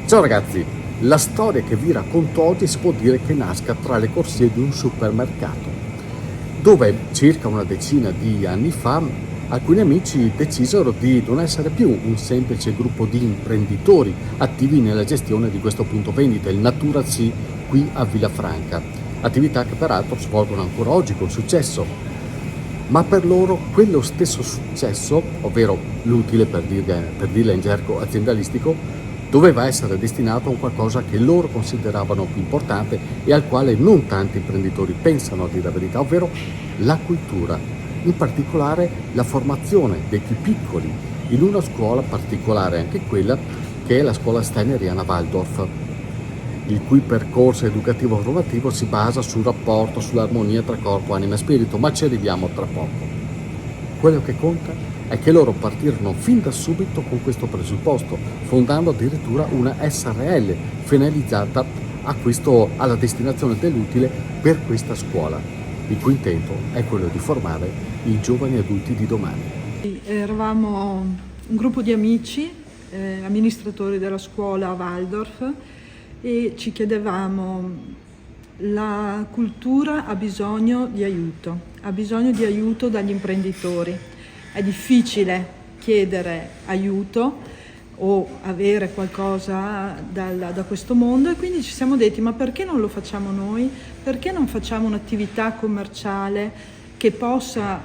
Ciao ragazzi, la storia che vi racconto oggi si può dire che nasca tra le corsie di un supermercato, dove circa una decina di anni fa alcuni amici decisero di non essere più un semplice gruppo di imprenditori attivi nella gestione di questo punto vendita, il Natura C qui a Villafranca, attività che peraltro svolgono ancora oggi con successo. Ma per loro quello stesso successo, ovvero l'utile per dirla in gergo aziendalistico, doveva essere destinato a un qualcosa che loro consideravano più importante e al quale non tanti imprenditori pensano, a dire la verità, ovvero la cultura, in particolare la formazione dei più piccoli in una scuola particolare, anche quella che è la scuola steineriana Waldorf, il cui percorso educativo formativo si basa sul rapporto, sull'armonia tra corpo, anima e spirito, ma ci arriviamo tra poco. Quello che conta è che loro partirono fin da subito con questo presupposto, fondando addirittura una SRL finalizzata alla destinazione dell'utile per questa scuola, il cui intento è quello di formare i giovani adulti di domani. Eravamo un gruppo di amici, amministratori della scuola Waldorf, e ci chiedevamo: la cultura ha bisogno di aiuto dagli imprenditori. È difficile chiedere aiuto o avere qualcosa da questo mondo, e quindi ci siamo detti: ma perché non lo facciamo noi? Perché non facciamo un'attività commerciale che possa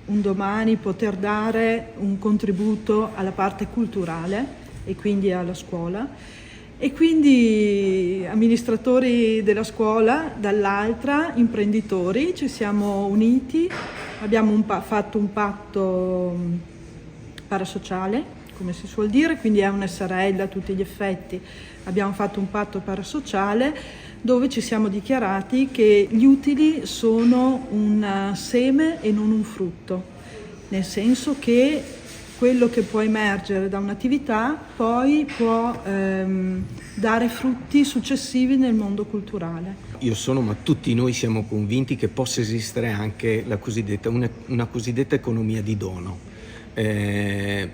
un domani poter dare un contributo alla parte culturale e quindi alla scuola? E quindi amministratori della scuola, dall'altra imprenditori, ci siamo uniti, abbiamo fatto un patto parasociale, come si suol dire, quindi è un SRL a tutti gli effetti. Abbiamo fatto un patto parasociale dove ci siamo dichiarati che gli utili sono un seme e non un frutto, nel senso che quello che può emergere da un'attività poi può dare frutti successivi nel mondo culturale. Io sono, ma tutti noi siamo convinti che possa esistere anche una cosiddetta economia di dono. Perché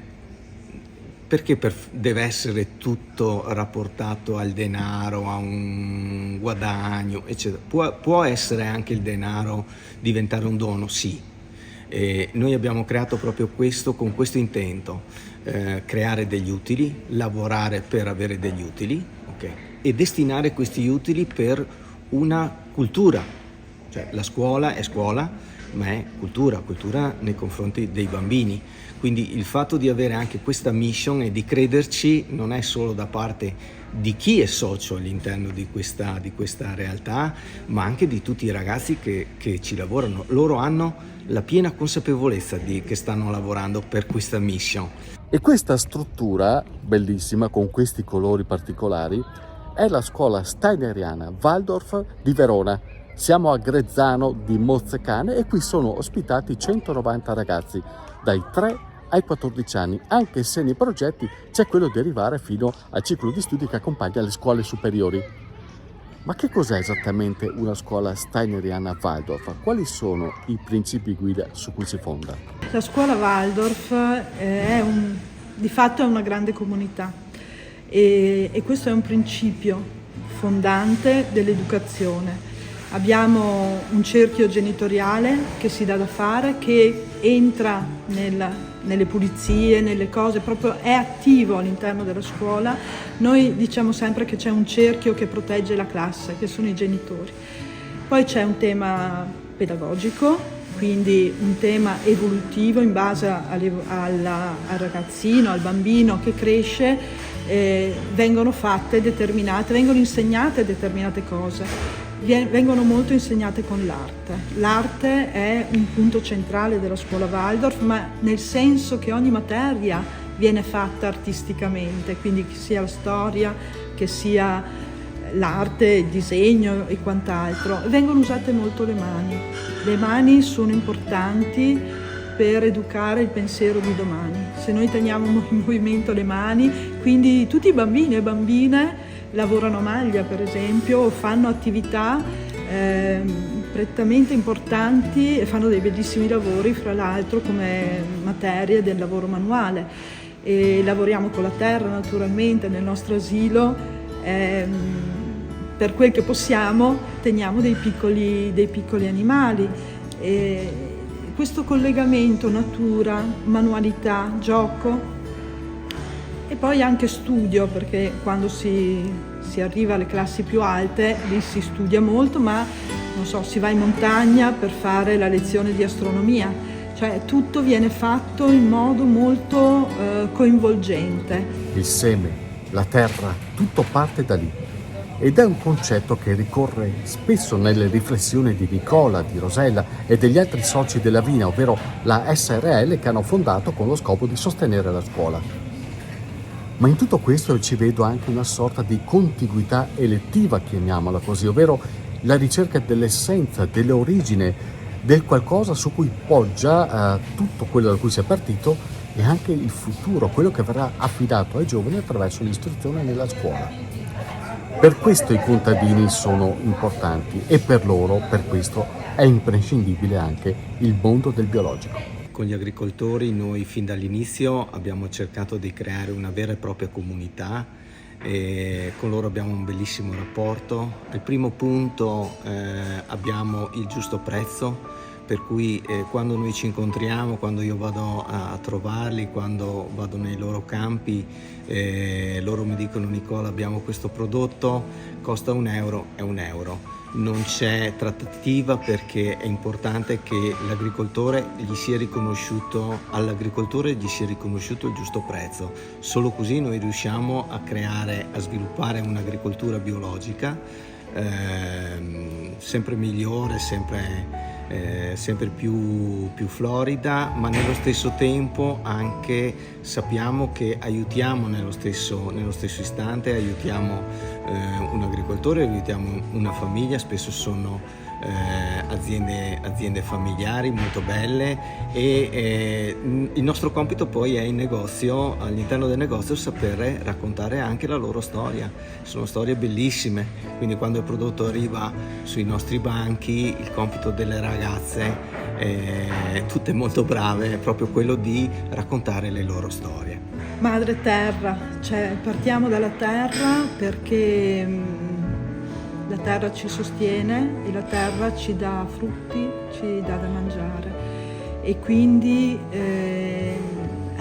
deve essere tutto rapportato al denaro, a un guadagno, eccetera. Può essere anche il denaro diventare un dono, sì. Noi abbiamo creato proprio questo con questo intento, creare degli utili, lavorare per avere degli utili, okay, e destinare questi utili per una cultura. Cioè la scuola è scuola, ma è cultura nei confronti dei bambini. Quindi il fatto di avere anche questa mission e di crederci non è solo da parte di chi è socio all'interno di questa realtà, ma anche di tutti i ragazzi che ci lavorano. Loro hanno la piena consapevolezza che stanno lavorando per questa mission. E questa struttura bellissima, con questi colori particolari, è la scuola steineriana Waldorf di Verona. Siamo a Grezzano di Mozzecane e qui sono ospitati 190 ragazzi dai 3 ai 14 anni, anche se nei progetti c'è quello di arrivare fino al ciclo di studi che accompagna le scuole superiori. Ma che cos'è esattamente una scuola steineriana Waldorf? Quali sono i principi guida su cui si fonda? La scuola Waldorf di fatto è una grande comunità e questo è un principio fondante dell'educazione. Abbiamo un cerchio genitoriale che si dà da fare, che entra nelle pulizie, nelle cose, proprio è attivo all'interno della scuola. Noi diciamo sempre che c'è un cerchio che protegge la classe, che sono i genitori. Poi c'è un tema pedagogico, quindi un tema evolutivo in base al ragazzino, al bambino che cresce, vengono insegnate determinate cose. Vengono molto insegnate con l'arte. L'arte è un punto centrale della scuola Waldorf, ma nel senso che ogni materia viene fatta artisticamente, quindi che sia la storia, che sia l'arte, il disegno e quant'altro. Vengono usate molto le mani. Le mani sono importanti per educare il pensiero di domani. Se noi teniamo in movimento le mani, quindi tutti i bambini e bambine lavorano a maglia, per esempio, o fanno attività prettamente importanti e fanno dei bellissimi lavori, fra l'altro come materia del lavoro manuale. E lavoriamo con la terra naturalmente nel nostro asilo Per quel che possiamo teniamo dei piccoli animali. E questo collegamento natura, manualità, gioco e poi anche studio, perché quando si arriva alle classi più alte lì si studia molto, ma non so, si va in montagna per fare la lezione di astronomia, cioè tutto viene fatto in modo molto coinvolgente. Il seme, la terra, tutto parte da lì. Ed è un concetto che ricorre spesso nelle riflessioni di Nicola, di Rosella e degli altri soci della Vina, ovvero la SRL che hanno fondato con lo scopo di sostenere la scuola. Ma in tutto questo ci vedo anche una sorta di contiguità elettiva, chiamiamola così, ovvero la ricerca dell'essenza, dell'origine, del qualcosa su cui poggia tutto quello da cui si è partito e anche il futuro, quello che verrà affidato ai giovani attraverso l'istruzione nella scuola. Per questo i contadini sono importanti e per loro, per questo, è imprescindibile anche il mondo del biologico. Con gli agricoltori noi fin dall'inizio abbiamo cercato di creare una vera e propria comunità e con loro abbiamo un bellissimo rapporto. Al primo punto abbiamo il giusto prezzo, per cui quando noi ci incontriamo, quando io vado a trovarli, quando vado nei loro campi, loro mi dicono: Nicola, abbiamo questo prodotto, costa €1, è €1. Non c'è trattativa, perché è importante che all'agricoltore gli sia riconosciuto il giusto prezzo. Solo così noi riusciamo a sviluppare un'agricoltura biologica sempre migliore, sempre più florida, ma nello stesso tempo anche sappiamo che aiutiamo nello stesso istante, aiutiamo un agricoltore, aiutiamo una famiglia. Spesso sono aziende familiari molto belle e il nostro compito poi è in negozio, all'interno del negozio, sapere raccontare anche la loro storia. Sono storie bellissime, quindi quando il prodotto arriva sui nostri banchi, il compito delle ragazze, tutte molto brave, è proprio quello di raccontare le loro storie. Madre terra, cioè partiamo dalla terra perché la terra ci sostiene e la terra ci dà frutti, ci dà da mangiare e quindi è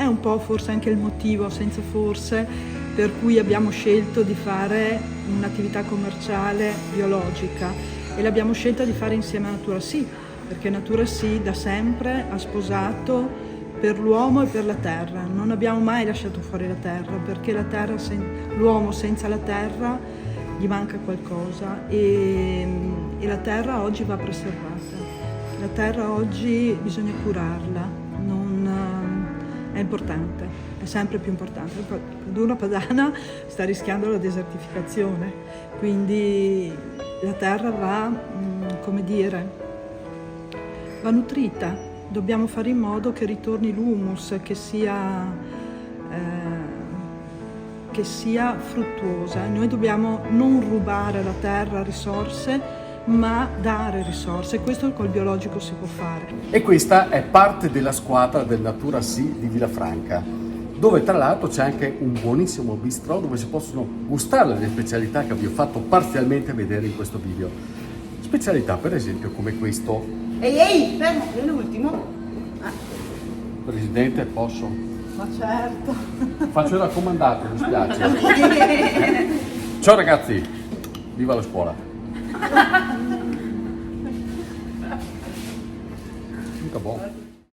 un po' forse anche il motivo, senza forse, per cui abbiamo scelto di fare un'attività commerciale biologica e l'abbiamo scelta di fare insieme a Natura Sì, perché Natura Sì da sempre ha sposato per l'uomo e per la terra. Non abbiamo mai lasciato fuori la terra, perché l'uomo senza la terra gli manca qualcosa e la terra oggi va preservata. La terra oggi bisogna curarla, è importante, è sempre più importante. La pianura padana sta rischiando la desertificazione, quindi la terra va nutrita. Dobbiamo fare in modo che ritorni l'humus, che sia fruttuosa. Noi dobbiamo non rubare alla terra risorse, ma dare risorse. Questo col biologico si può fare. E questa è parte della squadra del Natura Sì di Villafranca, dove tra l'altro c'è anche un buonissimo bistrò dove si possono gustare le specialità che vi ho fatto parzialmente vedere in questo video. Specialità per esempio come questo. Ehi, fermo, è l'ultimo. Presidente, posso? Ma certo. Faccio il raccomandato, mi spiace. Ciao ragazzi, viva la scuola. Mica buono.